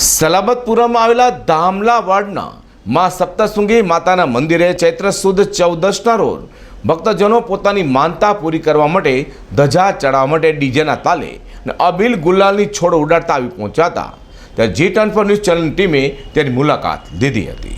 સલાબતપુરામાં આવેલા ધામલાવાડના માં સપ્તશૃંગી માતાના મંદિરે ચૈત્ર સુદ 14ના રોજ ભક્તજનો પોતાની માનતા પૂરી કરવા માટે ધજા ચડાવવા માટે ડીજેના તાલે અને અબીલ ગુલાલની છોડ ઉડાડતા આવી પહોંચ્યા હતા। ત્યારે G24 ન્યૂઝ ચેનલની ટીમે તેની મુલાકાત લીધી હતી।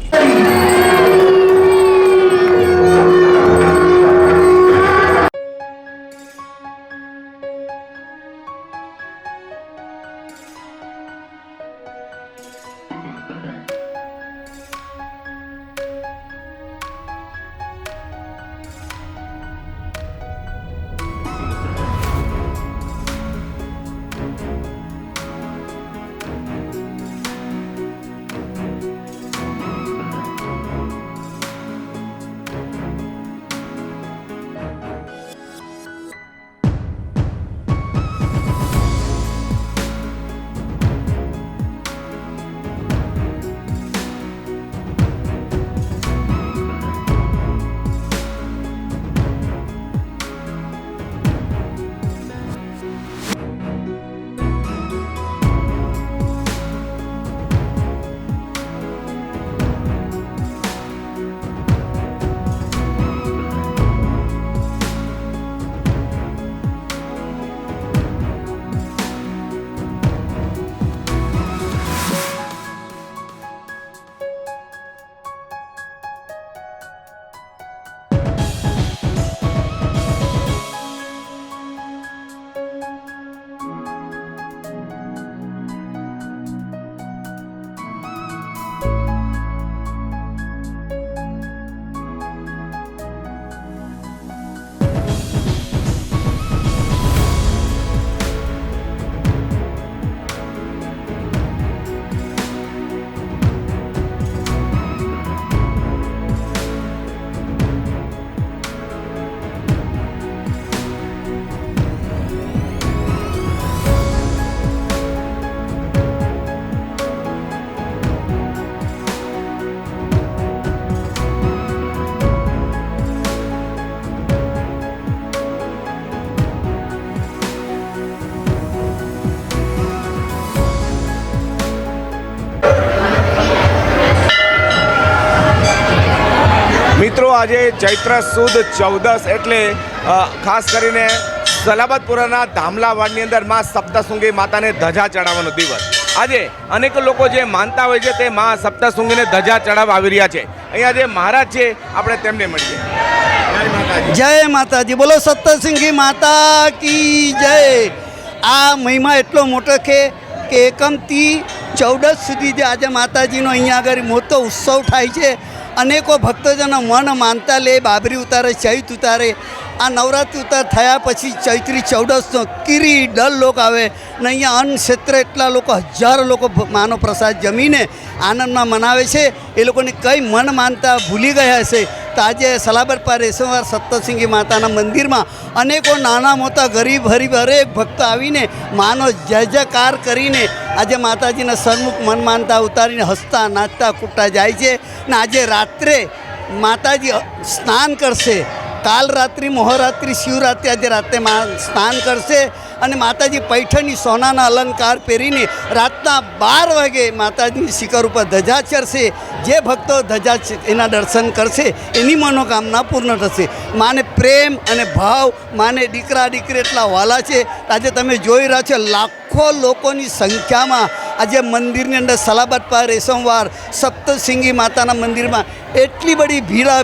મિત્રો આજે ચૈત્ર સુદ 14 એટલે ખાસ કરીને સલાબતપુરાના ધામલાવાડની અંદર માં સપ્તશૃંગી માતાને ધજા ચડાવવાનો દિવસ। આજે અનેક લોકો જે માનતા હોય છે તે માં સપ્તશૃંગીને ધજા ચડાવવા આવી રહ્યા છે। અહીંયા જે મહારાજ છે આપણે તેમને મળીએ। જય માતાજી, બોલો સપ્તશૃંગી માતા કી જય। આ મહિમા એટલો મોટો કે એકમથી 14 સુધી જે આજે માતાજીનો અહીંયા આગળ મોટો ઉત્સવ થાય છે। અનેકો ભક્તજનો મન માનતા લે, બાબરી ઉતારે, ચૈત ઉતારે। આ નવરાત્રિ ઉતાર થયા પછી ચૈત્રી 14નો કીરી ડલ લોકો આવે ને અહીંયા અન્ન ક્ષેત્ર એટલા લોકો, હજારો લોકો માનો પ્રસાદ જમીને આનંદમાં મનાવે છે। એ લોકોને કંઈ મન માનતા ભૂલી ગયા હશે તો આજે સલાબતપુરા રેશમવાર સપ્તશૃંગી માતાના મંદિરમાં અનેકો નાના મોટા ગરીબ હરીબ હરેક ભક્તો આવીને માનો જય જયકાર કરીને આજે માતાજીના સન્મુખ મન માનતા ઉતારીને હસતા નાચતા કૂટતા જાય છે। ને આજે રાત્રે માતાજી સ્નાન કરશે। કાલ રાત્રિ, મહોરાત્રિ, શિવરાત્રિ આજે રાત્રે સ્નાન કરશે અને માતાજી પૈઠણી સોનાના અલંકાર પહેરીને રાતના 12 વાગે માતાજીની શિખર ઉપર ધજા ચડશે। જે ભક્તો ધજા એના દર્શન કરશે એની મનોકામના પૂર્ણ થશે। માને પ્રેમ અને ભાવ, માને દીકરા દીકરી એટલા વાલા છે। આજે તમે જોઈ રહ્યા છો લાખો લોકોની સંખ્યામાં આજે મંદિરની અંદર સલાબતપુરા રેશમવાર સપ્તશૃંગી માતાના મંદિરમાં એટલી બધી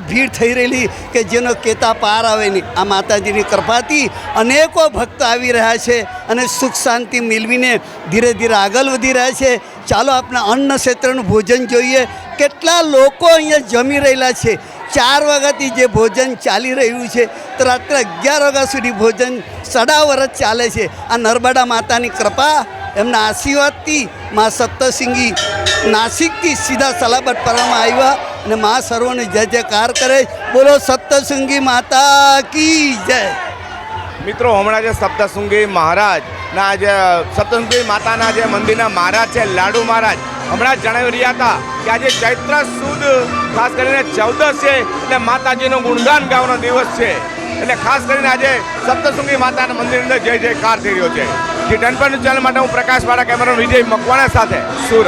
ભીડ થઈ રહેલી કે જેનો કહેતા પાર આવે નહીં। આ માતાજીની કૃપાથી અનેકો ભક્તો આવી રહ્યા છે અને સુખ શાંતિ મેળવીને ધીરે ધીરે આગળ વધી રહ્યા છે। ચાલો આપણે અન્ન ક્ષેત્રનું ભોજન જોઈએ। કેટલા લોકો અહીંયા જમી રહેલા છે। 4 વાગ્યાથી જે ભોજન ચાલી રહ્યું છે તો રાત્રે 11 વાગ્યા સુધી ભોજન સડા વર્ષ ચાલે છે। આ નર્મદા માતાની કૃપા, એમના આશીર્વાદથી માં સપ્તશૃંગી નાસિકથી સીધા સલાબતપુરામાં આવ્યા અને મા સર્વને જય જયકાર કરે। બોલો સપ્તશૃંગી માતા કી જય। મિત્રો હમણાં જે સપ્તશૃંગી મહારાજના જે સપ્તશૃંગી માતાના જે મંદિરના મહારાજ છે લાડુ મહારાજ હમણાં જણાવી રહ્યા હતા કે આજે ચૈત્ર સુદ ખાસ કરીને 14 છે એટલે માતાજીનો ગુણગાન ગાવાનો દિવસ છે। એટલે ખાસ કરીને આજે સપ્તશૃંગી માતાના મંદિરની અંદર જય જયકાર થઈ રહ્યો છે। જે ટનપર ન્યૂઝ ચેનલ માટે હું પ્રકાશ વાળા કેમેરા વિજય મકવાણા સાથે સુરત.